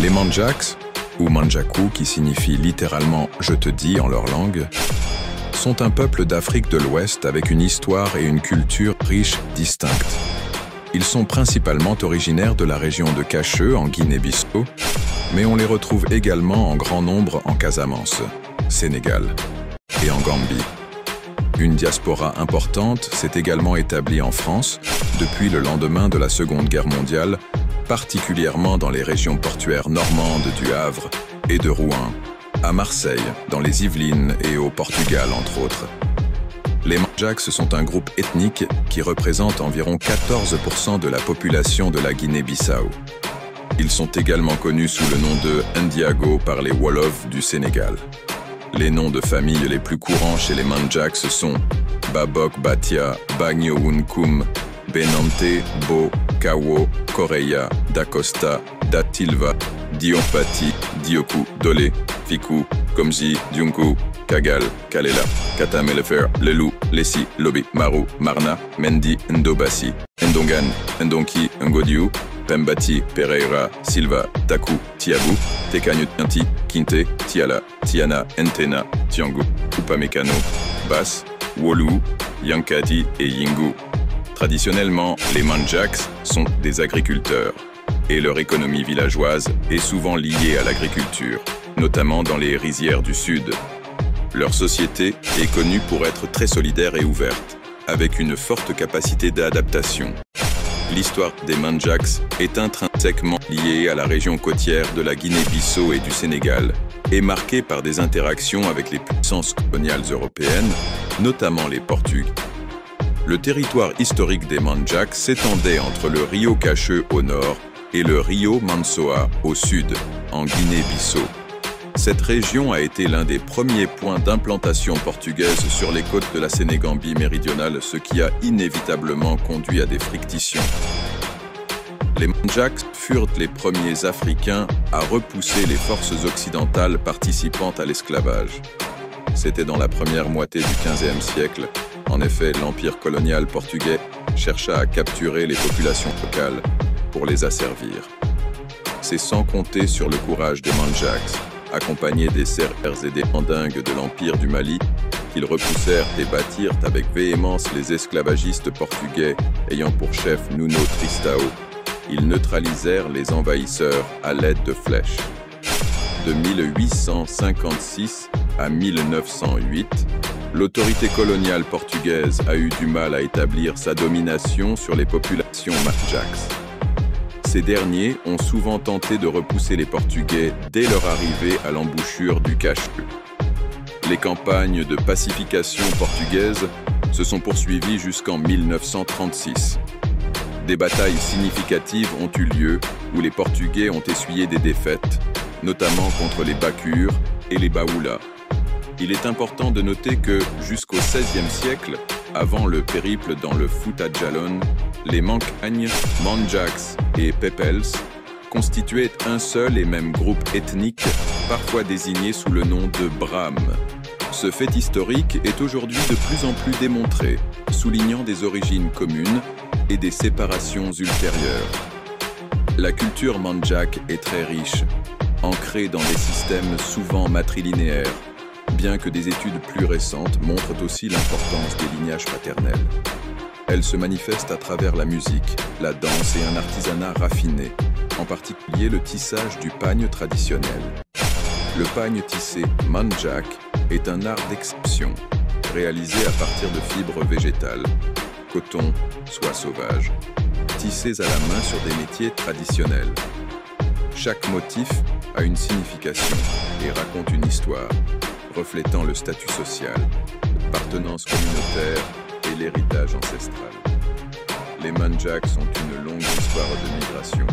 Les Mandjaks, ou Mandjaku qui signifie littéralement « je te dis » en leur langue, sont un peuple d'Afrique de l'Ouest avec une histoire et une culture riches distinctes. Ils sont principalement originaires de la région de Kacheu en Guinée-Bissau, mais on les retrouve également en grand nombre en Casamance, Sénégal et en Gambie. Une diaspora importante s'est également établie en France depuis le lendemain de la Seconde Guerre mondiale, particulièrement dans les régions portuaires normandes du Havre et de Rouen, à Marseille, dans les Yvelines et au Portugal entre autres. Les Mandjaks sont un groupe ethnique qui représente environ 14% de la population de la Guinée-Bissau. Ils sont également connus sous le nom de Ndiago par les Wolofs du Sénégal. Les noms de famille les plus courants chez les Mandjaks sont Babok Batia, Bagnounkoum, Benante, Bo, Kawo, Koreya, Dacosta, Datilva, Diompati, Dioku, Dole, Fiku, Komzi, Diunku, Kagal, Kalela, Katamelefer, Lelou, Lessi, Lobi, Maru, Marna, Mendi, Ndobasi, Ndongan, Ndonki, Ngodiu, Pembati, Pereira, Silva, Taku, Tiabu, Tekanyutanti, Kinte, Tiala, Tiana, Ntena, Tiangu, Upamekano, Bas, Wolu, Yankadi et Yingu. Traditionnellement, les Mandjaks sont des agriculteurs et leur économie villageoise est souvent liée à l'agriculture, notamment dans les rizières du Sud. Leur société est connue pour être très solidaire et ouverte, avec une forte capacité d'adaptation. L'histoire des Mandjaks est intrinsèquement liée à la région côtière de la Guinée-Bissau et du Sénégal, et marquée par des interactions avec les puissances coloniales européennes, notamment les Portugais. Le territoire historique des Mandjaks s'étendait entre le Rio Kacheu au nord et le Rio Mansoa au sud, en Guinée-Bissau. Cette région a été l'un des premiers points d'implantation portugaise sur les côtes de la Sénégambie méridionale, ce qui a inévitablement conduit à des frictions. Les Mandjaks furent les premiers Africains à repousser les forces occidentales participant à l'esclavage. C'était dans la première moitié du XVe siècle. En effet, l'empire colonial portugais chercha à capturer les populations locales pour les asservir. C'est sans compter sur le courage des Mandjaks, accompagnés des Serres et des Mandingues de l'Empire du Mali, qu'ils repoussèrent et battirent avec véhémence les esclavagistes portugais ayant pour chef Nuno Tristão. Ils neutralisèrent les envahisseurs à l'aide de flèches. De 1856 à 1908, l'autorité coloniale portugaise a eu du mal à établir sa domination sur les populations Mandjaks. Ces derniers ont souvent tenté de repousser les Portugais dès leur arrivée à l'embouchure du Kacheu. Les campagnes de pacification portugaises se sont poursuivies jusqu'en 1936. Des batailles significatives ont eu lieu où les Portugais ont essuyé des défaites, notamment contre les Bakures et les Baoula. Il est important de noter que, jusqu'au XVIe siècle, avant le périple dans le Fouta Djallon, les Mancagne, Mandjaks et Pepels constituaient un seul et même groupe ethnique, parfois désigné sous le nom de Bram. Ce fait historique est aujourd'hui de plus en plus démontré, soulignant des origines communes et des séparations ultérieures. La culture mandjak est très riche, ancrée dans des systèmes souvent matrilinéaires, bien que des études plus récentes montrent aussi l'importance des lignages paternels. Elle se manifeste à travers la musique, la danse et un artisanat raffiné, en particulier le tissage du pagne traditionnel. Le pagne tissé mandjak est un art d'exception, réalisé à partir de fibres végétales, coton, soie sauvage, tissés à la main sur des métiers traditionnels. Chaque motif a une signification et raconte une histoire, reflétant le statut social, l'appartenance communautaire et l'héritage ancestral. Les Mandjaks ont une longue histoire de migration.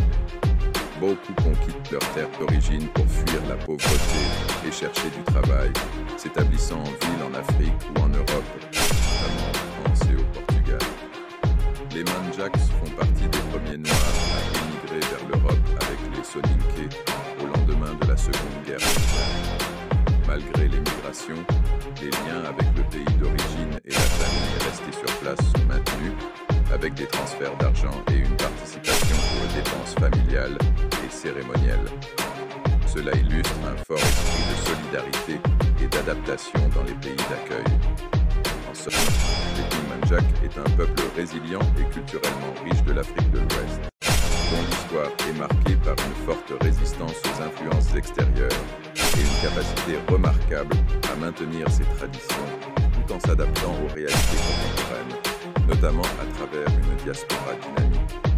Beaucoup quittent leur terre d'origine pour fuir la pauvreté et chercher du travail, s'établissant en ville en Afrique ou en Europe, notamment en France et au Portugal. Les Mandjaks font partie des premiers Noirs à émigrer vers l'Europe avec les Soninké au lendemain de la Seconde Guerre mondiale. Malgré l'émigration, les liens avec le pays d'origine et la famille restée sur place sont maintenus, avec des transferts d'argent et une participation aux dépenses familiales et cérémonielles. Cela illustre un fort esprit de solidarité et d'adaptation dans les pays d'accueil. En somme, les Kumandjak est un peuple résilient et culturellement riche de l'Afrique de l'Ouest, dont l'histoire est marquée par une forte résistance aux influences extérieures et une capacité remarquable à maintenir ses traditions tout en s'adaptant aux réalités contemporaines, notamment à travers une diaspora dynamique.